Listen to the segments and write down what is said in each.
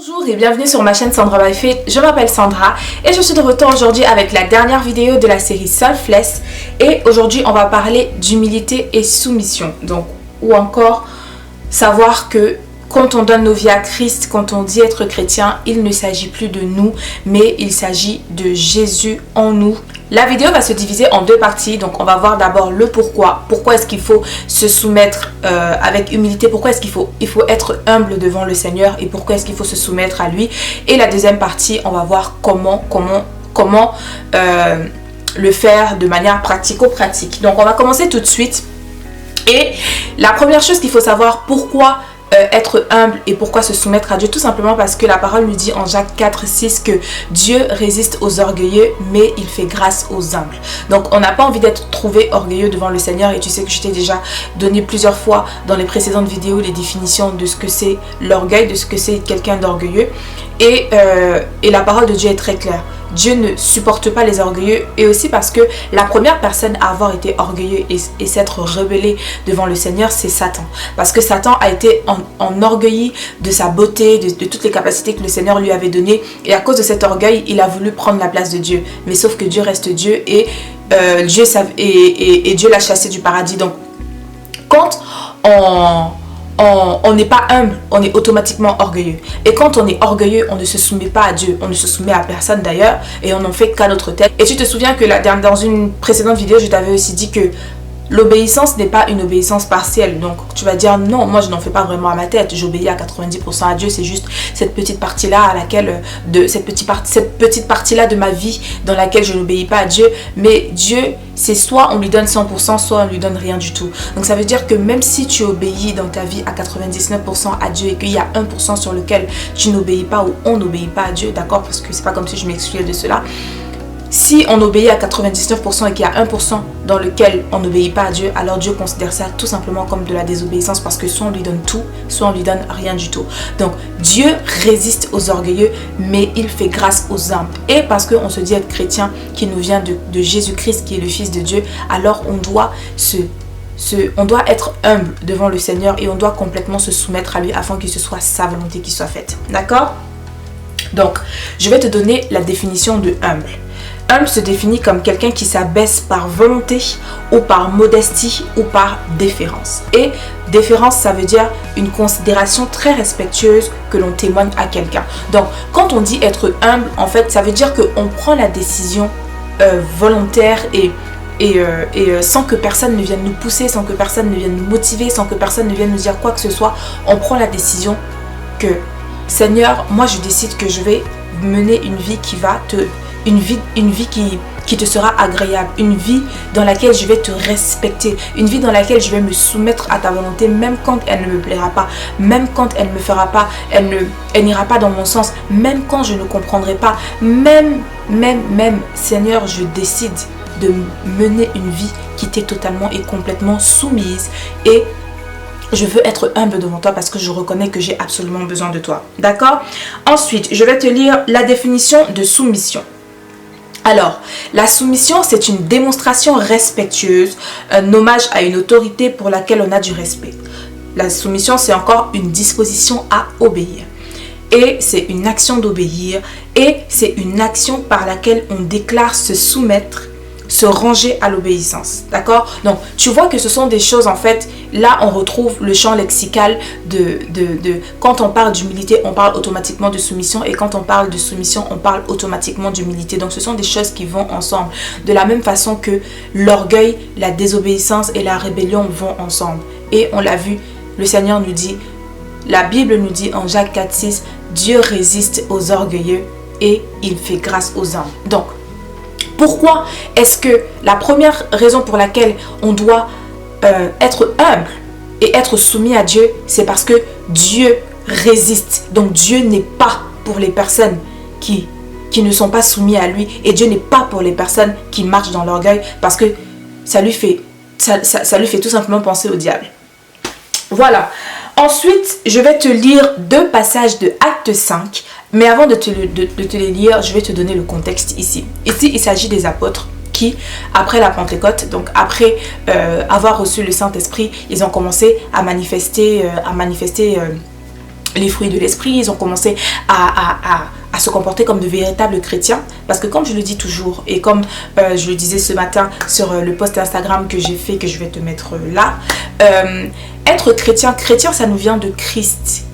Bonjour et bienvenue sur ma chaîne Sandra by Faith. Je m'appelle Sandra et je suis de retour aujourd'hui avec la dernière vidéo de la série Selfless. Et aujourd'hui on va parler d'humilité et soumission. Donc, ou encore savoir que quand on donne nos vies à Christ, quand on dit être chrétien, il ne s'agit plus de nous, mais il s'agit de Jésus en nous. La vidéo va se diviser en deux parties, donc on va voir d'abord le pourquoi. Pourquoi est-ce qu'il faut se soumettre avec humilité, pourquoi est-ce qu'il faut être humble devant le Seigneur et pourquoi est-ce qu'il faut se soumettre à lui. Et la deuxième partie, on va voir comment le faire de manière pratico-pratique. Donc on va commencer tout de suite. Et la première chose qu'il faut savoir, pourquoi être humble et pourquoi se soumettre à Dieu, tout simplement parce que la parole nous dit en Jacques 4:6 que Dieu résiste aux orgueilleux mais il fait grâce aux humbles. Donc on n'a pas envie d'être trouvé orgueilleux devant le Seigneur, et tu sais que je t'ai déjà donné plusieurs fois dans les précédentes vidéos les définitions de ce que c'est l'orgueil, de ce que c'est quelqu'un d'orgueilleux, et la parole de Dieu est très claire. Dieu ne supporte pas les orgueilleux, et aussi parce que la première personne à avoir été orgueilleux et s'être rebellé devant le Seigneur, c'est Satan. Parce que Satan a été enorgueilli de sa beauté, de toutes les capacités que le Seigneur lui avait données, et à cause de cet orgueil, il a voulu prendre la place de Dieu. Mais sauf que Dieu reste Dieu, et Dieu l'a chassé du paradis. Donc quand on n'est pas humble, on est automatiquement orgueilleux. Et quand on est orgueilleux, on ne se soumet pas à Dieu, on ne se soumet à personne d'ailleurs, et on n'en fait qu'à notre tête. Et tu te souviens que dans une précédente vidéo, je t'avais aussi dit que l'obéissance n'est pas une obéissance partielle. Donc tu vas dire non, moi je n'en fais pas vraiment à ma tête, j'obéis à 90% à Dieu, c'est juste cette petite partie-là à laquelle cette petite partie-là de ma vie dans laquelle je n'obéis pas à Dieu. Mais Dieu, c'est soit on lui donne 100%, soit on lui donne rien du tout. Donc ça veut dire que même si tu obéis dans ta vie à 99% à Dieu et qu'il y a 1% sur lequel tu n'obéis pas ou on n'obéit pas à Dieu, d'accord, parce que c'est pas comme si je m'excluais de cela. Si on obéit à 99% et qu'il y a 1% dans lequel on n'obéit pas à Dieu, alors Dieu considère ça tout simplement comme de la désobéissance, parce que soit on lui donne tout, soit on lui donne rien du tout. Donc Dieu résiste aux orgueilleux, mais il fait grâce aux humbles. Et parce qu'on se dit être chrétien, qui nous vient de Jésus-Christ, qui est le Fils de Dieu, alors on doit être humble devant le Seigneur et on doit complètement se soumettre à lui afin que ce soit sa volonté qui soit faite. D'accord? Donc, je vais te donner la définition de humble. Humble se définit comme quelqu'un qui s'abaisse par volonté ou par modestie ou par déférence. Et déférence, ça veut dire une considération très respectueuse que l'on témoigne à quelqu'un. Donc, quand on dit être humble, en fait, ça veut dire qu'on prend la décision volontaire et sans que personne ne vienne nous pousser, sans que personne ne vienne nous motiver, sans que personne ne vienne nous dire quoi que ce soit. On prend la décision que, Seigneur, moi je décide que je vais mener une vie qui va une vie qui te sera agréable, une vie dans laquelle je vais te respecter, une vie dans laquelle je vais me soumettre à ta volonté, même quand elle ne me plaira pas, même quand elle ne me fera pas, elle n'ira pas dans mon sens, même quand je ne comprendrai pas, même, Seigneur, je décide de mener une vie qui t'est totalement et complètement soumise, et je veux être humble devant toi parce que je reconnais que j'ai absolument besoin de toi. D'accord? Ensuite, je vais te lire la définition de soumission. Alors, la soumission, c'est une démonstration respectueuse, un hommage à une autorité pour laquelle on a du respect. La soumission, c'est encore une disposition à obéir. Et c'est une action d'obéir, et c'est une action par laquelle on déclare se soumettre, se ranger à l'obéissance. D'accord? Donc, tu vois que ce sont des choses, en fait, là, on retrouve le champ lexical quand on parle d'humilité, on parle automatiquement de soumission, et quand on parle de soumission, on parle automatiquement d'humilité. Donc, ce sont des choses qui vont ensemble. De la même façon que l'orgueil, la désobéissance et la rébellion vont ensemble. Et on l'a vu, le Seigneur nous dit, la Bible nous dit en Jacques 4:6, Dieu résiste aux orgueilleux et il fait grâce aux humbles. Donc, pourquoi est-ce que la première raison pour laquelle on doit être humble et être soumis à Dieu, c'est parce que Dieu résiste. Donc Dieu n'est pas pour les personnes qui ne sont pas soumis à lui, et Dieu n'est pas pour les personnes qui marchent dans l'orgueil, parce que ça lui fait tout simplement penser au diable. Voilà. Ensuite, je vais te lire 2 passages de Acte 5. Mais avant de te les lire, je vais te donner le contexte ici. Ici, il s'agit des apôtres qui, après la Pentecôte, donc après avoir reçu le Saint-Esprit, ils ont commencé à manifester les fruits de l'esprit, ils ont commencé à se comporter comme de véritables chrétiens. Parce que comme je le dis toujours, et comme je le disais ce matin sur le post Instagram que j'ai fait, que je vais te mettre là, être chrétien, ça nous vient de Christ.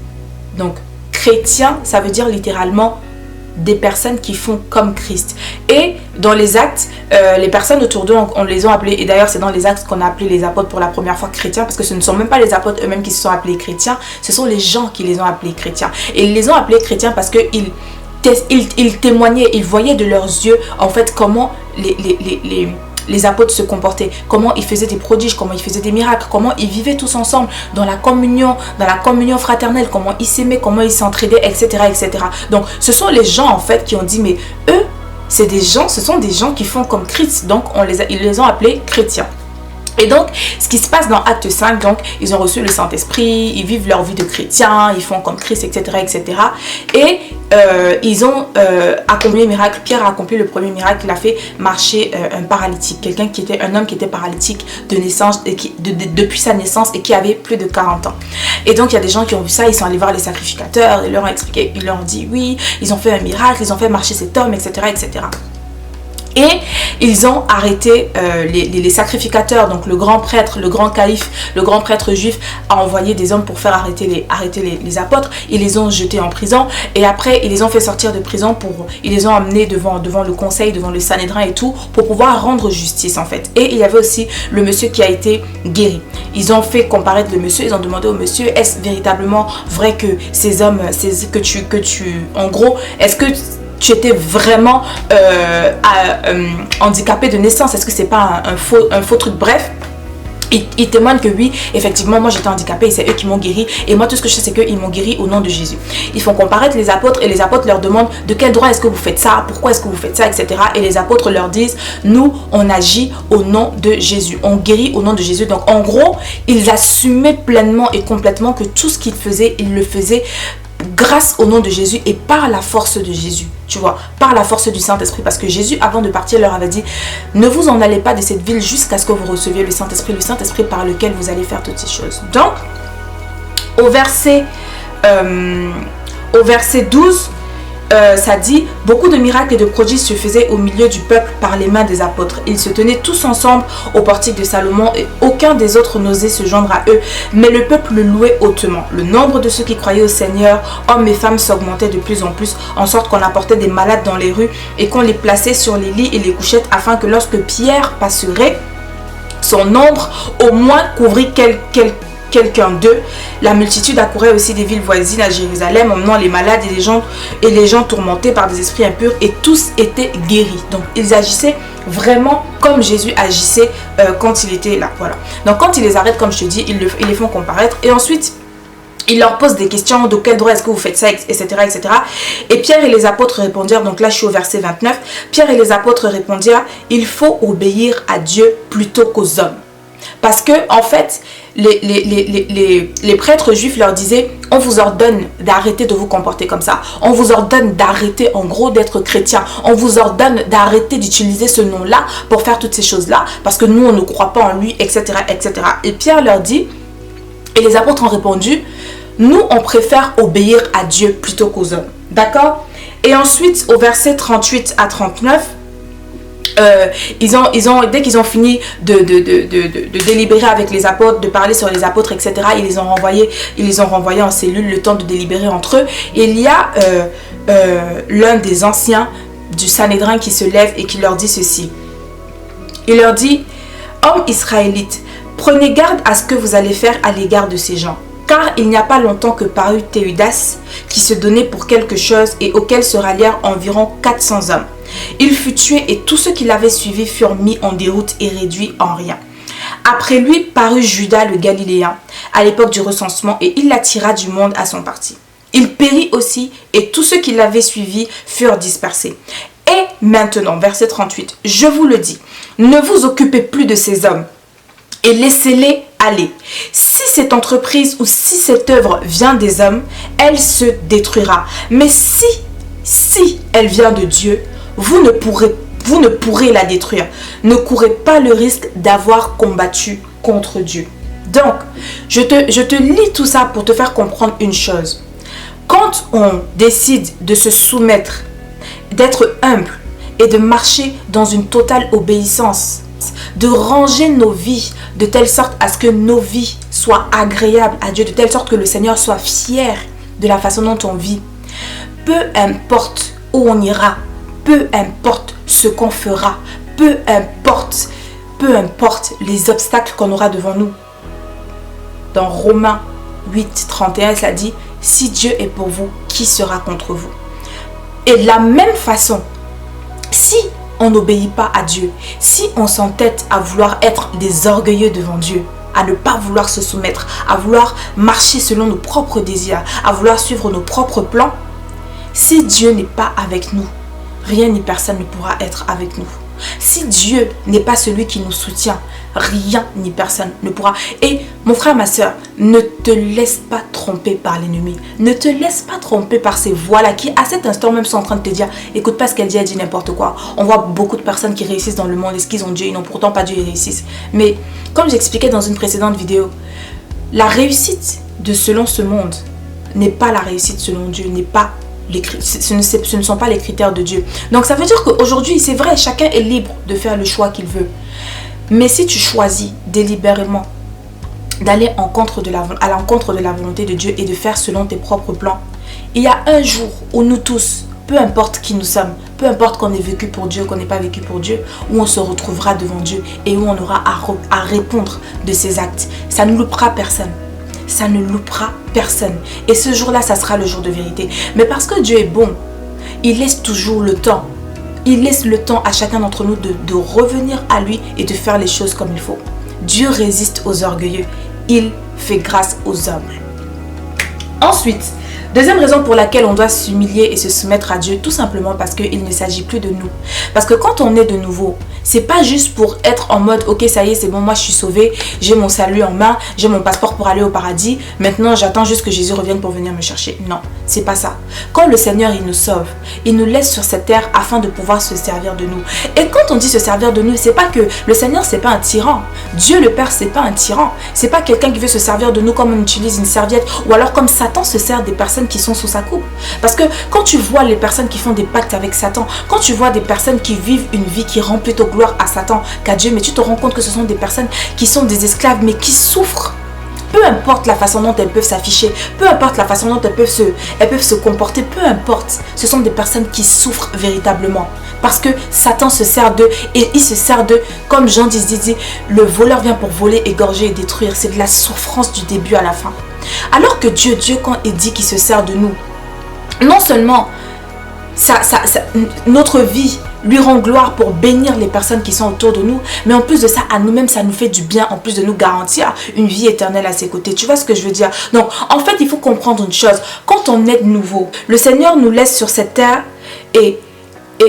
Donc chrétien, ça veut dire littéralement des personnes qui font comme Christ. Et dans les actes, les personnes autour d'eux, on les a appelés, et d'ailleurs c'est dans les actes qu'on a appelé les apôtres pour la première fois chrétiens, parce que ce ne sont même pas les apôtres eux-mêmes qui se sont appelés chrétiens, ce sont les gens qui les ont appelés chrétiens. Et ils les ont appelés chrétiens parce qu'ils témoignaient, ils voyaient de leurs yeux en fait comment les apôtres se comportaient, comment ils faisaient des prodiges, comment ils faisaient des miracles, comment ils vivaient tous ensemble dans la communion fraternelle, comment ils s'aimaient, comment ils s'entraidaient, etc., etc. Donc ce sont les gens en fait qui ont dit, mais eux, ce sont des gens qui font comme Christ, donc ils les ont appelés chrétiens. Et donc, ce qui se passe dans Acte 5, donc, ils ont reçu le Saint-Esprit, ils vivent leur vie de chrétiens, ils font comme Christ, etc., etc. Et ils ont accompli un miracle. Pierre a accompli le premier miracle, il a fait marcher un paralytique, un homme qui était paralytique de naissance, depuis sa naissance et qui avait plus de 40 ans. Et donc, il y a des gens qui ont vu ça, ils sont allés voir les sacrificateurs, ils leur ont expliqué, ils leur ont dit oui, ils ont fait un miracle, ils ont fait marcher cet homme, etc., etc. Et ils ont arrêté les sacrificateurs, donc le grand prêtre, le grand calife, le grand prêtre juif a envoyé des hommes pour faire arrêter les apôtres. Ils les ont jetés en prison et après ils les ont fait sortir de prison, ils les ont amenés devant le conseil, devant le Sanhédrin et tout, pour pouvoir rendre justice en fait. Et il y avait aussi le monsieur qui a été guéri. Ils ont fait comparaître le monsieur, ils ont demandé au monsieur, est-ce véritablement vrai que ces hommes, en gros, est-ce que tu étais vraiment handicapé de naissance? Est-ce que c'est pas un faux truc? Bref, ils témoignent que oui, effectivement, moi j'étais handicapé et c'est eux qui m'ont guéri. Et moi tout ce que je sais c'est qu'ils m'ont guéri au nom de Jésus. Ils font comparaître les apôtres et les apôtres leur demandent de quel droit est-ce que vous faites ça? Pourquoi est-ce que vous faites ça? Etc. Et les apôtres leur disent, nous on agit au nom de Jésus. On guérit au nom de Jésus. Donc en gros, ils assumaient pleinement et complètement que tout ce qu'ils faisaient, ils le faisaient grâce au nom de Jésus et par la force de Jésus, tu vois, par la force du Saint-Esprit, parce que Jésus avant de partir leur avait dit, ne vous en allez pas de cette ville jusqu'à ce que vous receviez le Saint-Esprit par lequel vous allez faire toutes ces choses. Donc au verset 12, ça dit, beaucoup de miracles et de prodiges se faisaient au milieu du peuple par les mains des apôtres. Ils se tenaient tous ensemble au portique de Salomon et aucun des autres n'osait se joindre à eux, mais le peuple le louait hautement. Le nombre de ceux qui croyaient au Seigneur, hommes et femmes, s'augmentait de plus en plus, en sorte qu'on apportait des malades dans les rues et qu'on les plaçait sur les lits et les couchettes afin que lorsque Pierre passerait, son ombre au moins couvrit quelqu'un d'eux. La multitude accourait aussi des villes voisines à Jérusalem, emmenant les malades et les gens tourmentés par des esprits impurs, et tous étaient guéris. Donc ils agissaient vraiment comme Jésus agissait quand il était là. Voilà. Donc quand ils les arrêtent, comme je te dis, ils les font comparaître et ensuite il leur pose des questions, de quel droit est-ce que vous faites ça, etc., etc. Et Pierre et les apôtres répondirent, donc là je suis au verset 29, Pierre et les apôtres répondirent, il faut obéir à Dieu plutôt qu'aux hommes. Parce que en fait, les prêtres juifs leur disaient, on vous ordonne d'arrêter de vous comporter comme ça. On vous ordonne d'arrêter en gros d'être chrétien. On vous ordonne d'arrêter d'utiliser ce nom-là pour faire toutes ces choses-là. Parce que nous, on ne croit pas en lui, etc., etc. Et Pierre leur dit, et les apôtres ont répondu, nous, on préfère obéir à Dieu plutôt qu'aux hommes. D'accord? Et ensuite, au verset 38 à 39, dès qu'ils ont fini de délibérer avec les apôtres, de parler sur les apôtres, etc., ils les ont renvoyés en cellule le temps de délibérer entre eux. Et il y a l'un des anciens du Sanhédrin qui se lève et qui leur dit ceci. Il leur dit, hommes israélites, prenez garde à ce que vous allez faire à l'égard de ces gens. Car il n'y a pas longtemps que parut Théudas, qui se donnait pour quelque chose et auquel se rallièrent environ 400 hommes. Il fut tué et tous ceux qui l'avaient suivi furent mis en déroute et réduits en rien. Après lui parut Judas le Galiléen, à l'époque du recensement, et il l'attira du monde à son parti. Il périt aussi et tous ceux qui l'avaient suivi furent dispersés. Et maintenant, verset 38, je vous le dis, ne vous occupez plus de ces hommes et laissez-les aller. Si cette entreprise ou si cette œuvre vient des hommes, elle se détruira. Mais si elle vient de Dieu, vous ne pourrez la détruire. Ne courez pas le risque d'avoir combattu contre Dieu. Donc, je te lis tout ça pour te faire comprendre une chose. Quand on décide de se soumettre, d'être humble et de marcher dans une totale obéissance, de ranger nos vies de telle sorte à ce que nos vies soient agréables à Dieu, de telle sorte que le Seigneur soit fier de la façon dont on vit. Peu importe où on ira, peu importe ce qu'on fera, peu importe les obstacles qu'on aura devant nous. Dans Romains 8, 31, ça dit « Si Dieu est pour vous, qui sera contre vous ?» Et de la même façon, si on n'obéit pas à Dieu, si on s'entête à vouloir être des orgueilleux devant Dieu, à ne pas vouloir se soumettre, à vouloir marcher selon nos propres désirs, à vouloir suivre nos propres plans, si Dieu n'est pas avec nous, rien ni personne ne pourra être avec nous. Si Dieu n'est pas celui qui nous soutient, rien ni personne ne pourra. Et mon frère, ma soeur, ne te laisse pas tromper par l'ennemi. Ne te laisse pas tromper par ces voix-là qui, à cet instant même, sont en train de te dire « Écoute pas ce qu'elle dit n'importe quoi. » On voit beaucoup de personnes qui réussissent dans le monde. Est-ce qu'ils ont Dieu? Ils n'ont pourtant pas Dieu, ils réussissent. Mais comme j'expliquais dans une précédente vidéo, la réussite de selon ce monde n'est pas la réussite selon Dieu, n'est pas ce ne sont pas les critères de Dieu. Donc ça veut dire qu'aujourd'hui, c'est vrai, chacun est libre de faire le choix qu'il veut. Mais si tu choisis délibérément d'aller à l'encontre de la volonté de Dieu et de faire selon tes propres plans, il y a un jour où nous tous, peu importe qui nous sommes, peu importe qu'on ait vécu pour Dieu, qu'on n'ait pas vécu pour Dieu, où on se retrouvera devant Dieu et où on aura à répondre de ses actes. Ça ne loupera personne. Ça ne loupera personne. Et ce jour-là, ça sera le jour de vérité. Mais parce que Dieu est bon, il laisse toujours le temps. Il laisse le temps à chacun d'entre nous de revenir à lui et de faire les choses comme il faut. Dieu résiste aux orgueilleux. Il fait grâce aux humbles. Ensuite, deuxième raison pour laquelle on doit s'humilier et se soumettre à Dieu, tout simplement parce qu'il ne s'agit plus de nous. Parce que quand on est de nouveau, c'est pas juste pour être en mode ok, ça y est, c'est bon, moi je suis sauvé, j'ai mon salut en main, j'ai mon passeport pour aller au paradis, maintenant j'attends juste que Jésus revienne pour venir me chercher. Non, c'est pas ça. Quand le Seigneur il nous sauve, il nous laisse sur cette terre afin de pouvoir se servir de nous. Et quand on dit se servir de nous, c'est pas que le Seigneur c'est pas un tyran. Dieu le Père c'est pas un tyran. C'est pas quelqu'un qui veut se servir de nous comme on utilise une serviette ou alors comme Satan se sert des personnes qui sont sous sa coupe. Parce que quand tu vois les personnes qui font des pactes avec Satan, quand tu vois des personnes qui vivent une vie qui rend plutôt gloire à Satan qu'à Dieu, mais tu te rends compte que ce sont des personnes qui sont des esclaves mais qui souffrent. Peu importe la façon dont elles peuvent s'afficher, peu importe la façon dont elles peuvent se comporter, peu importe, ce sont des personnes qui souffrent véritablement. Parce que Satan se sert d'eux et il se sert d'eux, comme Jean dit, le voleur vient pour voler, égorger et détruire. C'est de la souffrance du début à la fin. Alors que Dieu quand il dit qu'il se sert de nous, non seulement notre vie lui rend gloire pour bénir les personnes qui sont autour de nous, mais en plus de ça, à nous-mêmes, ça nous fait du bien, en plus de nous garantir une vie éternelle à ses côtés. Tu vois ce que je veux dire? Donc, en fait, il faut comprendre une chose. Quand on est de nouveau, le Seigneur nous laisse sur cette terre et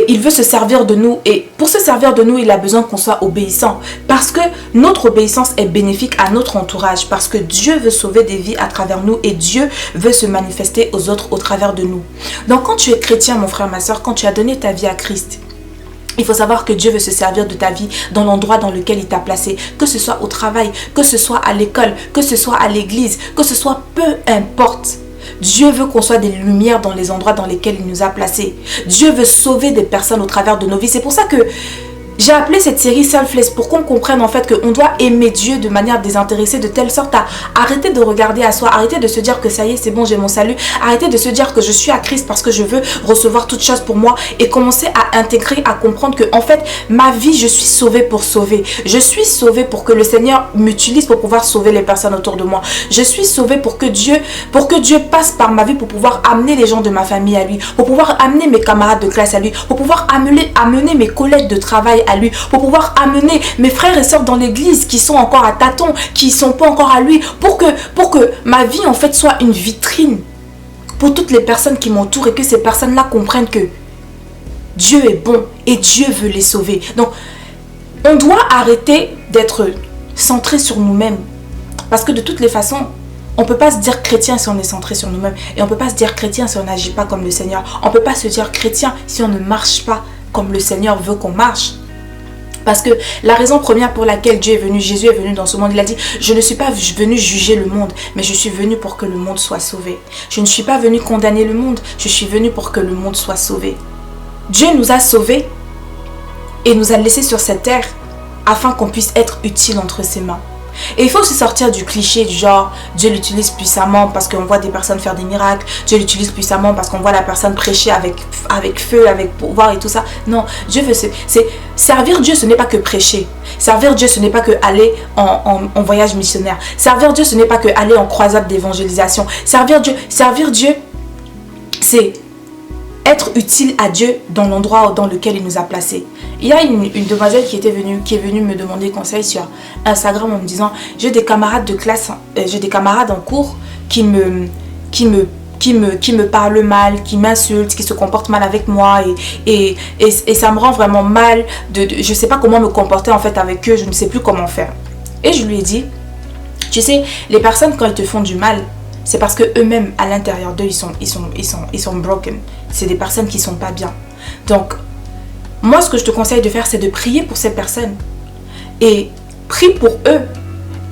il veut se servir de nous. Et pour se servir de nous, il a besoin qu'on soit obéissant. Parce que notre obéissance est bénéfique à notre entourage. Parce que Dieu veut sauver des vies à travers nous. Et Dieu veut se manifester aux autres au travers de nous. Donc quand tu es chrétien, mon frère, ma soeur, quand tu as donné ta vie à Christ, il faut savoir que Dieu veut se servir de ta vie dans l'endroit dans lequel il t'a placé. Que ce soit au travail, que ce soit à l'école, que ce soit à l'église, que ce soit peu importe. Dieu veut qu'on soit des lumières dans les endroits dans lesquels il nous a placés. Dieu veut sauver des personnes au travers de nos vies. C'est pour ça que j'ai appelé cette série Selfless pour qu'on comprenne en fait qu'on doit aimer Dieu de manière désintéressée, de telle sorte à arrêter de regarder à soi, arrêter de se dire que ça y est, c'est bon, j'ai mon salut, arrêter de se dire que je suis à Christ parce que je veux recevoir toutes choses pour moi et commencer à intégrer, à comprendre que en fait, ma vie, je suis sauvée pour sauver. Je suis sauvée pour que le Seigneur m'utilise pour pouvoir sauver les personnes autour de moi. Je suis sauvée pour que Dieu passe par ma vie pour pouvoir amener les gens de ma famille à lui, pour pouvoir amener mes camarades de classe à lui, pour pouvoir amener mes collègues de travail à lui, pour pouvoir amener mes frères et sœurs dans l'église qui sont encore à tâtons, qui ne sont pas encore à lui, pour que ma vie en fait soit une vitrine pour toutes les personnes qui m'entourent et que ces personnes-là comprennent que Dieu est bon et Dieu veut les sauver. Donc, on doit arrêter d'être centré sur nous-mêmes parce que de toutes les façons, on ne peut pas se dire chrétien si on est centré sur nous-mêmes et on ne peut pas se dire chrétien si on n'agit pas comme le Seigneur. On ne peut pas se dire chrétien si on ne marche pas comme le Seigneur veut qu'on marche. Parce que la raison première pour laquelle Dieu est venu, Jésus est venu dans ce monde, il a dit, je ne suis pas venu juger le monde, mais je suis venu pour que le monde soit sauvé. Je ne suis pas venu condamner le monde, je suis venu pour que le monde soit sauvé. Dieu nous a sauvés et nous a laissés sur cette terre afin qu'on puisse être utile entre ses mains. Et il faut se sortir du cliché du genre Dieu l'utilise puissamment parce qu'on voit des personnes faire des miracles, Dieu l'utilise puissamment parce qu'on voit la personne prêcher avec feu, avec pouvoir et tout ça. Non, Dieu veut servir Dieu, ce n'est pas que prêcher. Servir Dieu, ce n'est pas que aller en voyage missionnaire. Servir Dieu, ce n'est pas que aller en croisade d'évangélisation. Servir Dieu, c'est être utile à Dieu dans l'endroit dans lequel il nous a placés. Il y a une demoiselle qui est venue me demander conseil sur Instagram en me disant j'ai des camarades de classe, j'ai des camarades en cours qui me parlent mal, qui m'insultent, qui se comportent mal avec moi et ça me rend vraiment mal. Je ne sais pas comment me comporter en fait avec eux, je ne sais plus comment faire. Et je lui ai dit, tu sais, les personnes quand ils te font du mal, c'est parce que eux-mêmes à l'intérieur d'eux ils sont broken. C'est des personnes qui sont pas bien. Donc moi ce que je te conseille de faire c'est de prier pour ces personnes et prie pour eux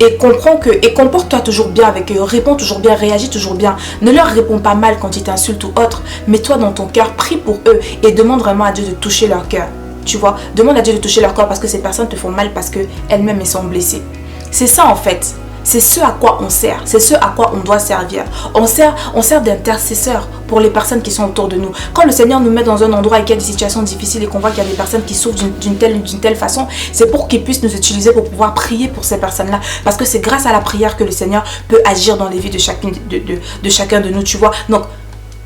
et comprends et comporte-toi toujours bien avec eux, réponds toujours bien, réagis toujours bien. Ne leur réponds pas mal quand ils t'insultent ou autre. Mets-toi dans ton cœur, prie pour eux et demande vraiment à Dieu de toucher leur cœur. Tu vois, demande à Dieu de toucher leur cœur parce que ces personnes te font mal parce qu'elles-mêmes elles sont blessées. C'est ça en fait. C'est ce à quoi on sert, c'est ce à quoi on doit servir. On sert d'intercesseur pour les personnes qui sont autour de nous. Quand le Seigneur nous met dans un endroit et qu'il y a des situations difficiles et qu'on voit qu'il y a des personnes qui souffrent d'une telle façon, c'est pour qu'il puisse nous utiliser pour pouvoir prier pour ces personnes-là. Parce que c'est grâce à la prière que le Seigneur peut agir dans les vies de chacun de nous, tu vois. Donc,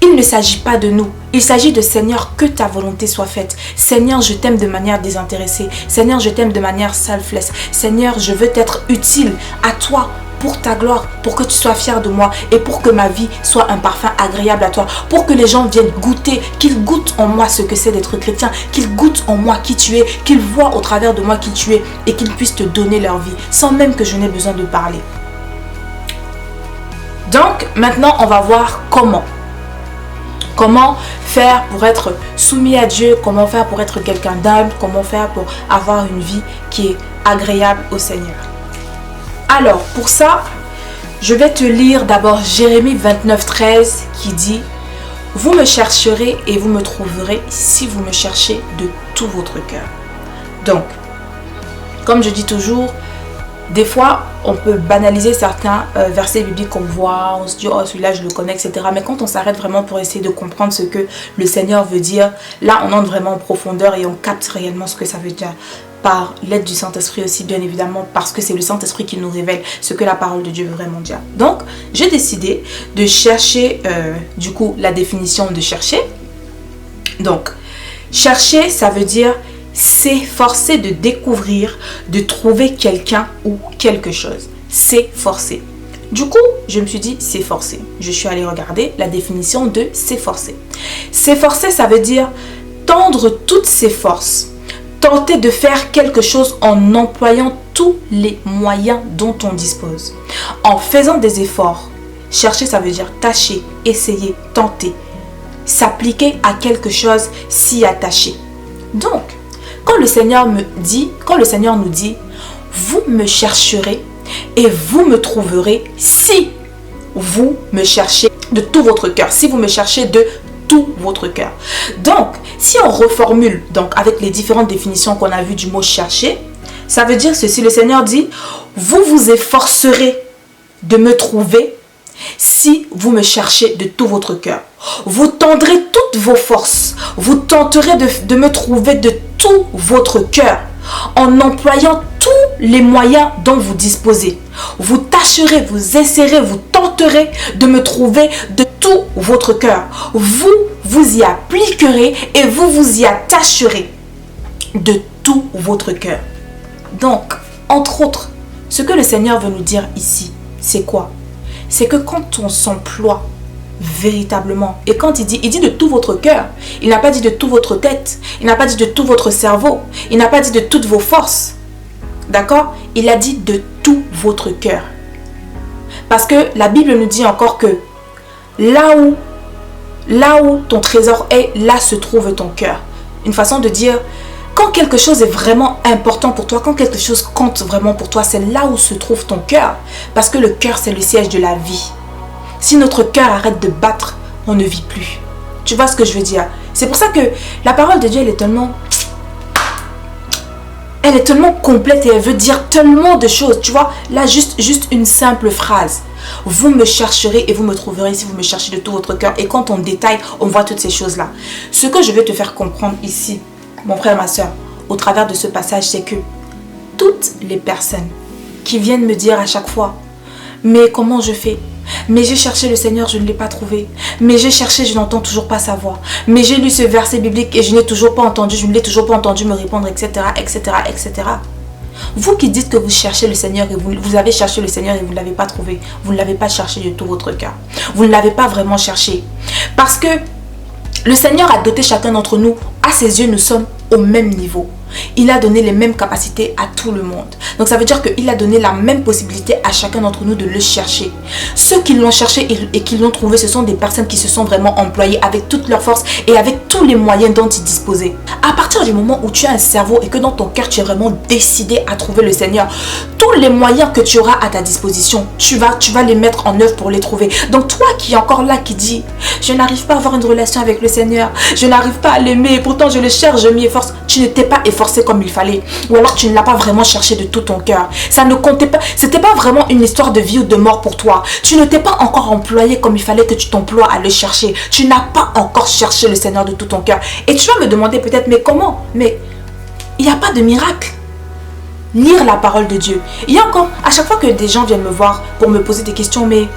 il ne s'agit pas de nous. Il s'agit de Seigneur, que ta volonté soit faite. Seigneur, je t'aime de manière désintéressée. Seigneur, je t'aime de manière selfless. Seigneur, je veux t'être utile à toi pour ta gloire, pour que tu sois fier de moi et pour que ma vie soit un parfum agréable à toi. Pour que les gens viennent goûter, qu'ils goûtent en moi ce que c'est d'être chrétien, qu'ils goûtent en moi qui tu es, qu'ils voient au travers de moi qui tu es et qu'ils puissent te donner leur vie sans même que je n'ai besoin de parler. Donc, maintenant, on va voir comment. Comment faire pour être soumis à Dieu, comment faire pour être quelqu'un d'humble, comment faire pour avoir une vie qui est agréable au Seigneur. Alors, pour ça, je vais te lire d'abord Jérémie 29:13 qui dit « Vous me chercherez et vous me trouverez si vous me cherchez de tout votre cœur. » Donc, comme je dis toujours, des fois, on peut banaliser certains versets bibliques qu'on voit, on se dit « Oh, celui-là, je le connais, etc. » Mais quand on s'arrête vraiment pour essayer de comprendre ce que le Seigneur veut dire, là, on entre vraiment en profondeur et on capte réellement ce que ça veut dire. Par l'aide du Saint-Esprit aussi, bien évidemment, parce que c'est le Saint-Esprit qui nous révèle ce que la parole de Dieu veut vraiment dire. Donc, j'ai décidé de chercher, du coup, la définition de chercher. Donc, chercher, ça veut dire s'efforcer de découvrir, de trouver quelqu'un ou quelque chose. S'efforcer. Du coup, je me suis dit s'efforcer. Je suis allée regarder la définition de s'efforcer. S'efforcer, ça veut dire tendre toutes ses forces. Tenter de faire quelque chose en employant tous les moyens dont on dispose. En faisant des efforts. Chercher, ça veut dire tâcher, essayer, tenter. S'appliquer à quelque chose, s'y attacher. Donc, quand le Seigneur nous dit, vous me chercherez et vous me trouverez si vous me cherchez de tout votre cœur. Si vous me cherchez de tout votre cœur. Donc, si on reformule donc avec les différentes définitions qu'on a vues du mot chercher, ça veut dire ceci. Le Seigneur dit, vous vous efforcerez de me trouver si vous me cherchez de tout votre cœur. Vous tendrez toutes vos forces. Vous tenterez de me trouver de tout votre cœur en employant tous les moyens dont vous disposez. Vous tâcherez, vous essaierez, vous tenterez de me trouver de tout votre cœur. Vous vous y appliquerez et vous vous y attacherez de tout votre cœur. Donc, entre autres, ce que le Seigneur veut nous dire ici, c'est quoi? C'est que quand on s'emploie véritablement, et quand il dit de tout votre cœur, il n'a pas dit de toute votre tête, il n'a pas dit de tout votre cerveau, il n'a pas dit de toutes vos forces, d'accord? Il a dit de tout votre cœur. Parce que la Bible nous dit encore que là où ton trésor est, là se trouve ton cœur. Une façon de dire, Quand quelque chose est vraiment important pour toi, quand quelque chose compte vraiment pour toi, c'est là où se trouve ton cœur. Parce que le cœur, c'est le siège de la vie. Si notre cœur arrête de battre, on ne vit plus. Tu vois ce que je veux dire? C'est pour ça que la parole de Dieu, elle est tellement complète et elle veut dire tellement de choses. Tu vois, là, juste une simple phrase. Vous me chercherez et vous me trouverez si vous me cherchez de tout votre cœur. Et quand on détaille, on voit toutes ces choses-là. Ce que je veux te faire comprendre ici, mon frère, ma soeur, au travers de ce passage, c'est que toutes les personnes qui viennent me dire à chaque fois, mais comment je fais? Mais j'ai cherché le Seigneur, je ne l'ai pas trouvé. Mais j'ai cherché, je n'entends toujours pas sa voix. Mais j'ai lu ce verset biblique et je n'ai toujours pas entendu, je ne l'ai toujours pas entendu me répondre, etc., etc., etc. Vous qui dites que vous cherchez le Seigneur et vous avez cherché le Seigneur et vous ne l'avez pas trouvé, vous ne l'avez pas cherché de tout votre cœur. Vous ne l'avez pas vraiment cherché. Parce que le Seigneur a doté chacun d'entre nous. À ses yeux, nous sommes au même niveau. Il a donné les mêmes capacités à tout le monde. Donc ça veut dire qu'il a donné la même possibilité à chacun d'entre nous de le chercher. Ceux qui l'ont cherché et qui l'ont trouvé, ce sont des personnes qui se sont vraiment employées avec toute leur force et avec tous les moyens dont ils disposaient. À partir du moment où tu as un cerveau et que dans ton cœur tu es vraiment décidé à trouver le Seigneur, tous les moyens que tu auras à ta disposition, tu vas les mettre en œuvre pour les trouver. Donc toi qui es encore là, qui dit « Je n'arrive pas à avoir une relation avec le Seigneur, je n'arrive pas à l'aimer, pourtant je le cherche, je m'y efforce », tu ne t'es pas efforcé comme il fallait. Ou alors tu ne l'as pas vraiment cherché de tout ton cœur. Ça ne comptait pas, c'était pas vraiment une histoire de vie ou de mort pour toi. Tu ne t'es pas encore employé comme il fallait que tu t'emploies à le chercher. Tu n'as pas encore cherché le Seigneur de tout ton cœur. Et tu vas me demander peut-être, mais comment? Mais il n'y a pas de miracle. Lire la parole de Dieu. Il y a encore, à chaque fois que des gens viennent me voir pour me poser des questions, mais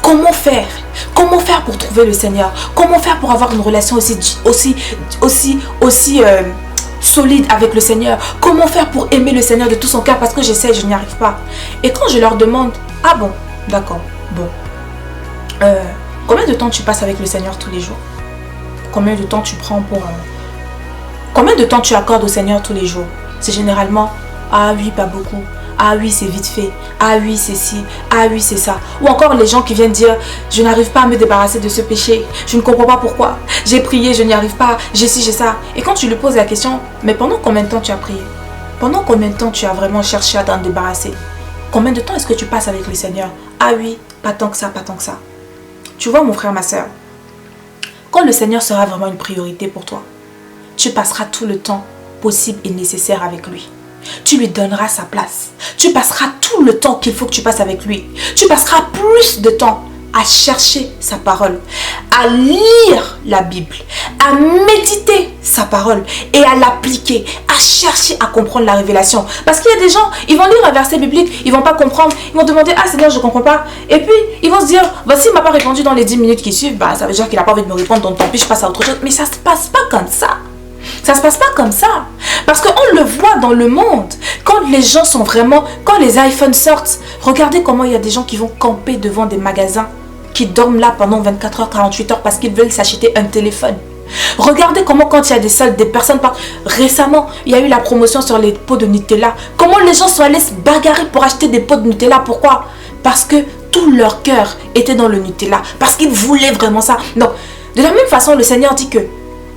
comment faire? Comment faire pour trouver le Seigneur? Comment faire pour avoir une relation aussi solide avec le Seigneur? Comment faire pour aimer le Seigneur de tout son cœur? Parce que j'essaie, je n'y arrive pas. Et quand je leur demande, ah bon, d'accord, bon, combien de temps tu passes avec le Seigneur tous les jours? Combien de temps tu prends pour... combien de temps tu accordes au Seigneur tous les jours? C'est généralement, ah oui, pas beaucoup. Ah oui, c'est vite fait. Ah oui, c'est ci. Ah oui, c'est ça. Ou encore les gens qui viennent dire, je n'arrive pas à me débarrasser de ce péché. Je ne comprends pas pourquoi. J'ai prié, je n'y arrive pas. J'ai ci, j'ai ça. Et quand tu lui poses la question, mais pendant combien de temps tu as prié? Pendant combien de temps tu as vraiment cherché à t'en débarrasser? Combien de temps est-ce que tu passes avec le Seigneur? Ah oui, pas tant que ça, pas tant que ça. Tu vois mon frère, ma soeur, quand le Seigneur sera vraiment une priorité pour toi, tu passeras tout le temps possible et nécessaire avec lui. Tu lui donneras sa place. Tu passeras tout le temps qu'il faut que tu passes avec lui. Tu passeras plus de temps à chercher sa parole, à lire la Bible, à méditer sa parole et à l'appliquer, à chercher à comprendre la révélation. Parce qu'il y a des gens, ils vont lire un verset biblique, ils vont pas comprendre, ils vont demander, ah Seigneur, je comprends pas. Et puis, ils vont se dire, bah s'il m'a pas répondu dans les 10 minutes qui suivent, bah ça veut dire qu'il a pas envie de me répondre, donc tant pis, je passe à autre chose. Mais ça se passe pas comme ça. Ça ne se passe pas comme ça. Parce qu'on le voit dans le monde. Quand les gens sont vraiment... Quand les iPhones sortent, regardez comment il y a des gens qui vont camper devant des magasins, qui dorment là pendant 24 heures, 48 heures parce qu'ils veulent s'acheter un téléphone. Regardez comment quand il y a des soldes, des personnes partent. Récemment, il y a eu la promotion sur les pots de Nutella. Comment les gens sont allés se bagarrer pour acheter des pots de Nutella. Pourquoi? Parce que tout leur cœur était dans le Nutella. Parce qu'ils voulaient vraiment ça. Donc, de la même façon, le Seigneur dit que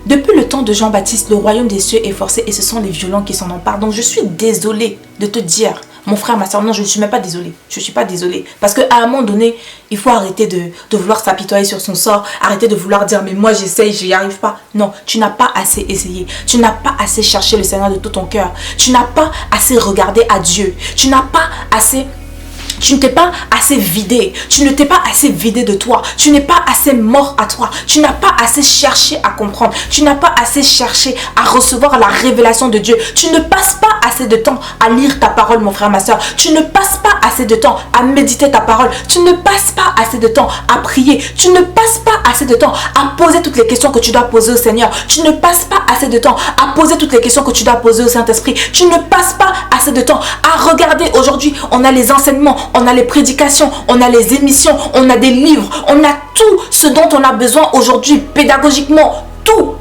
depuis le temps de Jean-Baptiste, le royaume des cieux est forcé et ce sont les violents qui s'en emparent. Donc je suis désolée de te dire, mon frère, ma soeur, non, je ne suis même pas désolée. Je ne suis pas désolée. Parce qu'à un moment donné, il faut arrêter de vouloir s'apitoyer sur son sort. Arrêter de vouloir dire, mais moi j'essaye, je n'y arrive pas. Non, tu n'as pas assez essayé. Tu n'as pas assez cherché le Seigneur de tout ton cœur. Tu n'as pas assez regardé à Dieu. Tu n'as pas assez... Tu ne t'es pas assez vidé. Tu ne t'es pas assez vidé de toi. Tu n'es pas assez mort à toi. Tu n'as pas assez cherché à comprendre. Tu n'as pas assez cherché à recevoir la révélation de Dieu. Tu ne passes pas assez de temps à lire ta parole, mon frère, ma soeur. Tu ne passes pas assez de temps à méditer ta parole. Tu ne passes pas assez de temps à prier. Tu ne passes pas assez de temps à poser toutes les questions que tu dois poser au Seigneur. Tu ne passes pas assez de temps à poser toutes les questions que tu dois poser au Saint-Esprit. Tu ne passes pas assez de temps à regarder. Aujourd'hui, on a les enseignements. On a les prédications, on a les émissions, on a des livres, on a tout ce dont on a besoin aujourd'hui pédagogiquement. Tout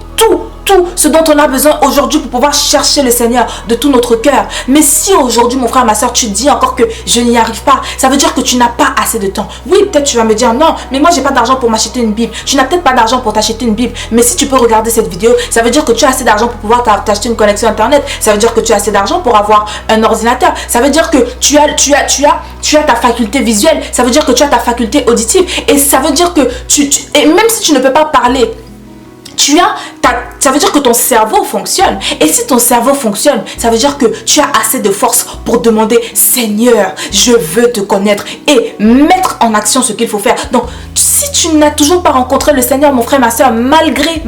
tout ce dont on a besoin aujourd'hui pour pouvoir chercher le Seigneur de tout notre cœur. Mais si aujourd'hui, mon frère, ma soeur, tu dis encore que je n'y arrive pas, ça veut dire que tu n'as pas assez de temps. Oui, peut-être tu vas me dire non, mais moi j'ai pas d'argent pour m'acheter une Bible. Tu n'as peut-être pas d'argent pour t'acheter une Bible, mais si tu peux regarder cette vidéo, ça veut dire que tu as assez d'argent pour pouvoir t'acheter une connexion internet. Ça veut dire que tu as assez d'argent pour avoir un ordinateur. Ça veut dire que tu as ta faculté visuelle. Ça veut dire que tu as ta faculté auditive. Et ça veut dire que et même si tu ne peux pas parler, ça veut dire que ton cerveau fonctionne. Et si ton cerveau fonctionne, ça veut dire que tu as assez de force pour demander Seigneur, je veux te connaître et mettre en action ce qu'il faut faire. Donc, si tu n'as toujours pas rencontré le Seigneur, mon frère, ma soeur, malgré,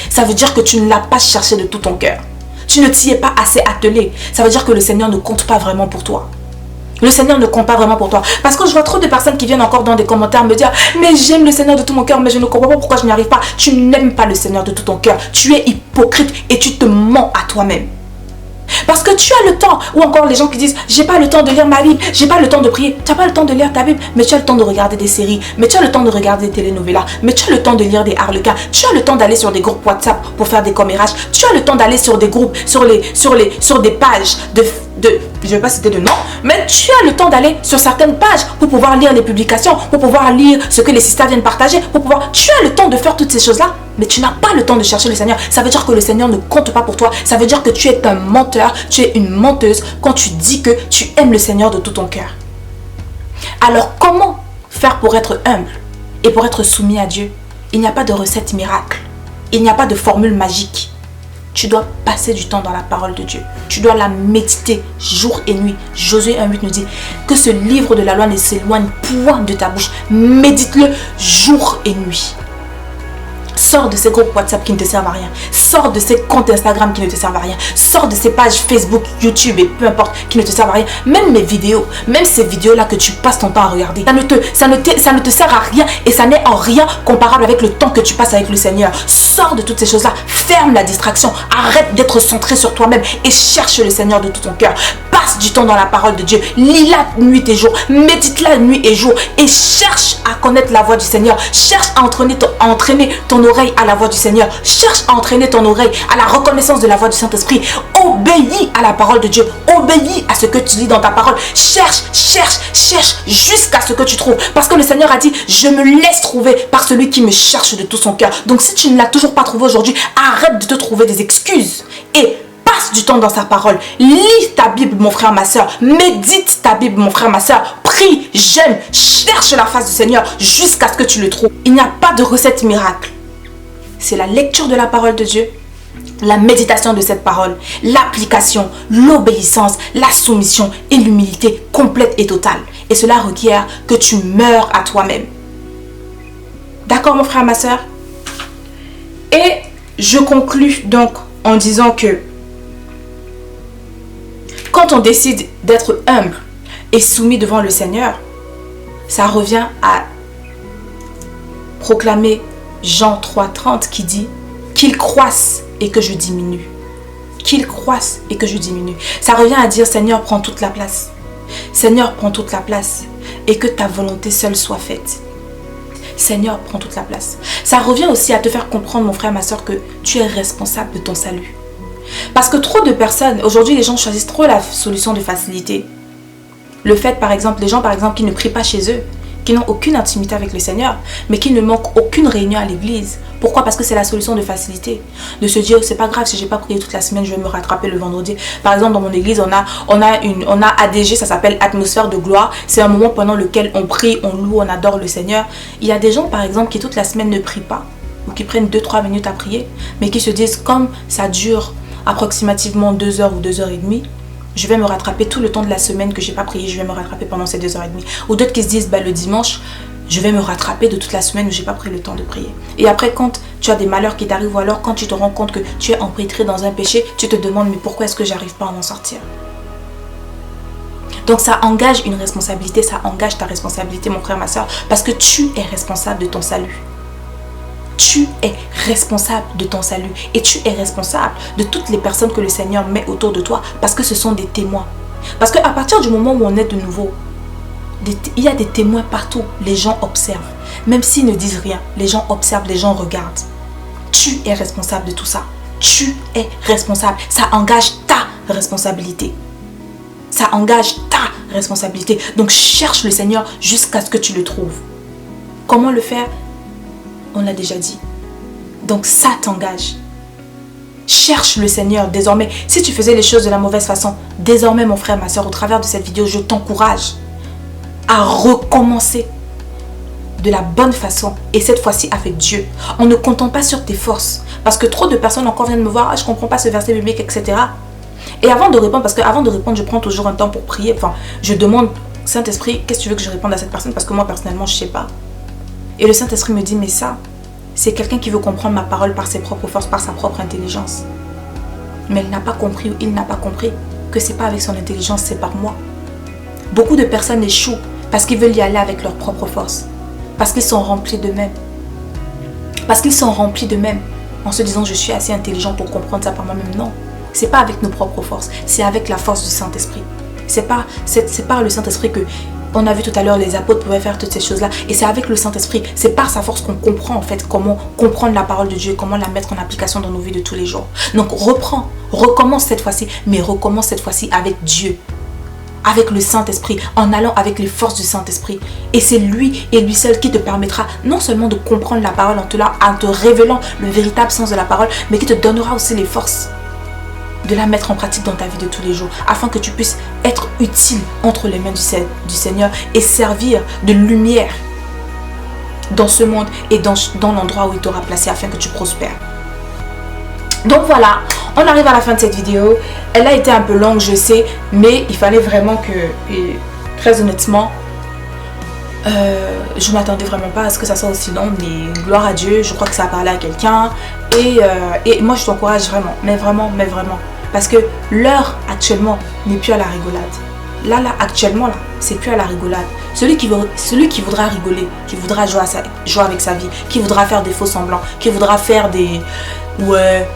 ça veut dire que tu ne l'as pas cherché de tout ton cœur. Tu ne t'y es pas assez attelé. Ça veut dire que le Seigneur ne compte pas vraiment pour toi. Le Seigneur ne compte pas vraiment pour toi. Parce que je vois trop de personnes qui viennent encore dans des commentaires me dire « Mais j'aime le Seigneur de tout mon cœur, mais je ne comprends pas pourquoi je n'y arrive pas. » Tu n'aimes pas le Seigneur de tout ton cœur. Tu es hypocrite et tu te mens à toi-même. Parce que tu as le temps. Ou encore les gens qui disent « J'ai pas le temps de lire ma Bible, j'ai pas le temps de prier. » Tu n'as pas le temps de lire ta Bible, mais tu as le temps de regarder des séries, mais tu as le temps de regarder des telenovelas, mais tu as le temps de lire des harlequins, tu as le temps d'aller sur des groupes WhatsApp pour faire des commérages, tu as le temps d'aller sur des groupes, sur des pages je ne vais pas citer de nom, mais tu as le temps d'aller sur certaines pages pour pouvoir lire les publications, pour pouvoir lire ce que les sisters viennent partager, tu as le temps de faire toutes ces choses-là, mais tu n'as pas le temps de chercher le Seigneur. Ça veut dire que le Seigneur ne compte pas pour toi. Ça veut dire que tu es un menteur, tu es une menteuse quand tu dis que tu aimes le Seigneur de tout ton cœur. Alors comment faire pour être humble et pour être soumis à Dieu? Il n'y a pas de recette miracle. Il n'y a pas de formule magique. Tu dois passer du temps dans la parole de Dieu. Tu dois la méditer jour et nuit. Josué 1:8 nous dit que ce livre de la loi ne s'éloigne point de ta bouche. Médite-le jour et nuit. Sors de ces groupes WhatsApp qui ne te servent à rien. Sors de ces comptes Instagram qui ne te servent à rien. Sors de ces pages Facebook, YouTube et peu importe qui ne te servent à rien. Même mes vidéos, même ces vidéos-là que tu passes ton temps à regarder, ça ne te sert à rien et ça n'est en rien comparable avec le temps que tu passes avec le Seigneur. Sors de toutes ces choses-là. Ferme la distraction. Arrête d'être centré sur toi-même et cherche le Seigneur de tout ton cœur. Passe du temps dans la parole de Dieu. Lis-la nuit et jour. Médite-la nuit et jour. Et cherche à connaître la voix du Seigneur. Cherche à entraîner ton oreille à la voix du Seigneur. Cherche à entraîner ton oreille à la reconnaissance de la voix du Saint-Esprit. Obéis à la parole de Dieu. Obéis à ce que tu lis dans ta parole. Cherche jusqu'à ce que tu trouves. Parce que le Seigneur a dit, je me laisse trouver par celui qui me cherche de tout son cœur. Donc si tu ne l'as toujours pas trouvé aujourd'hui, arrête de te trouver des excuses. Et passe du temps dans sa parole. Lis ta Bible, mon frère, ma soeur. Médite ta Bible, mon frère, ma soeur. Prie, jeûne, cherche la face du Seigneur jusqu'à ce que tu le trouves. Il n'y a pas de recette miracle. C'est la lecture de la parole de Dieu, la méditation de cette parole, l'application, l'obéissance, la soumission et l'humilité complète et totale. Et cela requiert que tu meurs à toi-même. D'accord, mon frère, ma soeur? Et je conclus donc en disant que quand on décide d'être humble et soumis devant le Seigneur, ça revient à proclamer Jean 3:30 qui dit qu'il croisse et que je diminue. Qu'il croisse et que je diminue. Ça revient à dire Seigneur, prends toute la place. Seigneur, prends toute la place et que ta volonté seule soit faite. Seigneur, prends toute la place. Ça revient aussi à te faire comprendre, mon frère, ma soeur, que tu es responsable de ton salut. Parce que trop de personnes, aujourd'hui les gens choisissent trop la solution de facilité. Le fait par exemple, les gens par exemple qui ne prient pas chez eux, qui n'ont aucune intimité avec le Seigneur, mais qui ne manquent aucune réunion à l'église. Pourquoi? Parce que c'est la solution de facilité. De se dire, c'est pas grave, si j'ai pas prié toute la semaine, je vais me rattraper le vendredi. Par exemple, dans mon église, on a ADG, ça s'appelle Atmosphère de gloire. C'est un moment pendant lequel on prie, on loue, on adore le Seigneur. Il y a des gens, par exemple, qui toute la semaine ne prient pas, ou qui prennent 2-3 minutes à prier, mais qui se disent, comme ça dure approximativement 2 heures ou 2 heures et demie, je vais me rattraper tout le temps de la semaine que j'ai pas prié, je vais me rattraper pendant ces 2 heures et demie. Ou d'autres qui se disent, le dimanche, je vais me rattraper de toute la semaine où j'ai pas pris le temps de prier. Et après, quand tu as des malheurs qui t'arrivent, ou alors quand tu te rends compte que tu es empêtré dans un péché, tu te demandes, mais pourquoi est-ce que j'arrive pas à m'en sortir? Donc ça engage une responsabilité, ça engage ta responsabilité, mon frère, ma soeur, parce que tu es responsable de ton salut. Tu es responsable de ton salut et tu es responsable de toutes les personnes que le Seigneur met autour de toi, parce que ce sont des témoins. Parce qu'à partir du moment où on est de nouveau, il y a des témoins partout. Les gens observent. Même s'ils ne disent rien, les gens observent, les gens regardent. tu es responsable de tout ça. Tu es responsable. Ça engage ta responsabilité. Ça engage ta responsabilité. Donc cherche le Seigneur jusqu'à ce que tu le trouves. Comment le faire? On l'a déjà dit. Donc ça t'engage. Cherche le Seigneur désormais. Si tu faisais les choses de la mauvaise façon, désormais mon frère, ma soeur, au travers de cette vidéo, je t'encourage à recommencer de la bonne façon et cette fois-ci avec Dieu. On ne compte pas sur tes forces. Parce que trop de personnes encore viennent me voir, je ne comprends pas ce verset biblique, etc. Et avant de répondre, parce qu'avant de répondre, je prends toujours un temps pour prier. Enfin, je demande, Saint-Esprit, qu'est-ce que tu veux que je réponde à cette personne? Parce que moi, personnellement, je ne sais pas. Et le Saint-Esprit me dit, mais ça, c'est quelqu'un qui veut comprendre ma parole par ses propres forces, par sa propre intelligence. Mais il n'a pas compris ou il n'a pas compris que ce n'est pas avec son intelligence, c'est par moi. Beaucoup de personnes échouent parce qu'ils veulent y aller avec leurs propres forces. Parce qu'ils sont remplis d'eux-mêmes. Parce qu'ils sont remplis d'eux-mêmes. En se disant, je suis assez intelligent pour comprendre ça par moi-même. Non, c'est pas avec nos propres forces. C'est avec la force du Saint-Esprit. C'est par le Saint-Esprit que... On a vu tout à l'heure, les apôtres pouvaient faire toutes ces choses-là. Et c'est avec le Saint-Esprit, c'est par sa force qu'on comprend en fait comment comprendre la parole de Dieu, comment la mettre en application dans nos vies de tous les jours. Donc reprends, recommence cette fois-ci, mais recommence cette fois-ci avec Dieu, avec le Saint-Esprit, en allant avec les forces du Saint-Esprit. Et c'est lui et lui seul qui te permettra non seulement de comprendre la parole en te révélant le véritable sens de la parole, mais qui te donnera aussi les forces de la mettre en pratique dans ta vie de tous les jours, afin que tu puisses être utile entre les mains du Seigneur et servir de lumière dans ce monde et dans l'endroit où il t'aura placé afin que tu prospères. Donc voilà, on arrive à la fin de cette vidéo. Elle a été un peu longue, je sais, mais il fallait vraiment que, et très honnêtement, je ne m'attendais vraiment pas à ce que ça soit aussi long, mais gloire à Dieu, je crois que ça a parlé à quelqu'un. Et moi je t'encourage vraiment, mais vraiment, parce que l'heure actuellement n'est plus à la rigolade. Là, actuellement, là, c'est plus à la rigolade. Celui qui voudra rigoler, qui voudra jouer avec sa vie, qui voudra faire des faux semblants, qui voudra faire des... Ouais,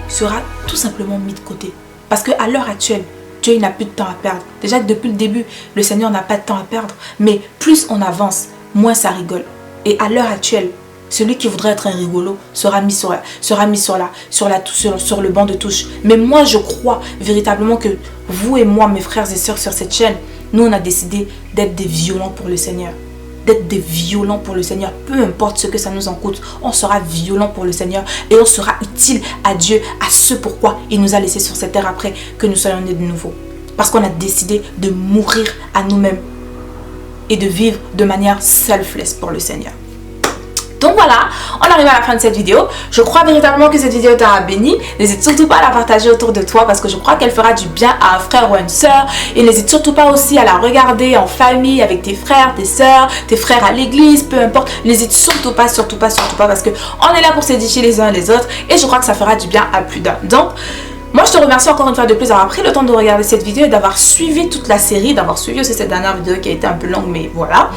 sera tout simplement mis de côté. Parce qu'à l'heure actuelle, Dieu n'a plus de temps à perdre. Déjà, depuis le début, le Seigneur n'a pas de temps à perdre. Mais plus on avance, moins ça rigole. Et à l'heure actuelle, celui qui voudrait être un rigolo sera mis sur le banc de touche. Mais moi, je crois véritablement que vous et moi, mes frères et sœurs sur cette chaîne, nous, on a décidé d'être des violents pour le Seigneur. D'être des violents pour le Seigneur. Peu importe ce que ça nous en coûte, on sera violents pour le Seigneur. Et on sera utile à Dieu, à ce pourquoi il nous a laissés sur cette terre après que nous soyons nés de nouveau. Parce qu'on a décidé de mourir à nous-mêmes et de vivre de manière selfless pour le Seigneur. Donc voilà, on arrive à la fin de cette vidéo. Je crois véritablement que cette vidéo t'aura béni. N'hésite surtout pas à la partager autour de toi parce que je crois qu'elle fera du bien à un frère ou à une soeur. Et n'hésite surtout pas aussi à la regarder en famille avec tes frères, tes soeurs, tes frères à l'église, peu importe. N'hésite surtout pas parce qu'on est là pour s'édifier les uns les autres. Et je crois que ça fera du bien à plus d'un. Donc, moi je te remercie encore une fois de plus d'avoir pris le temps de regarder cette vidéo et d'avoir suivi toute la série, d'avoir suivi aussi cette dernière vidéo qui a été un peu longue, mais voilà.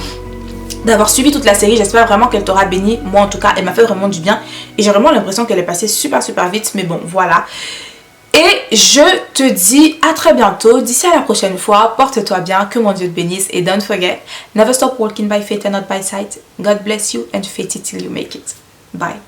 D'avoir suivi toute la série, j'espère vraiment qu'elle t'aura béni. Moi en tout cas, elle m'a fait vraiment du bien. Et j'ai vraiment l'impression qu'elle est passée super vite. Mais bon, voilà. Et je te dis à très bientôt. D'ici à la prochaine fois, porte-toi bien. Que mon Dieu te bénisse. Et don't forget, never stop walking by faith and not by sight. God bless you and faith it till you make it. Bye.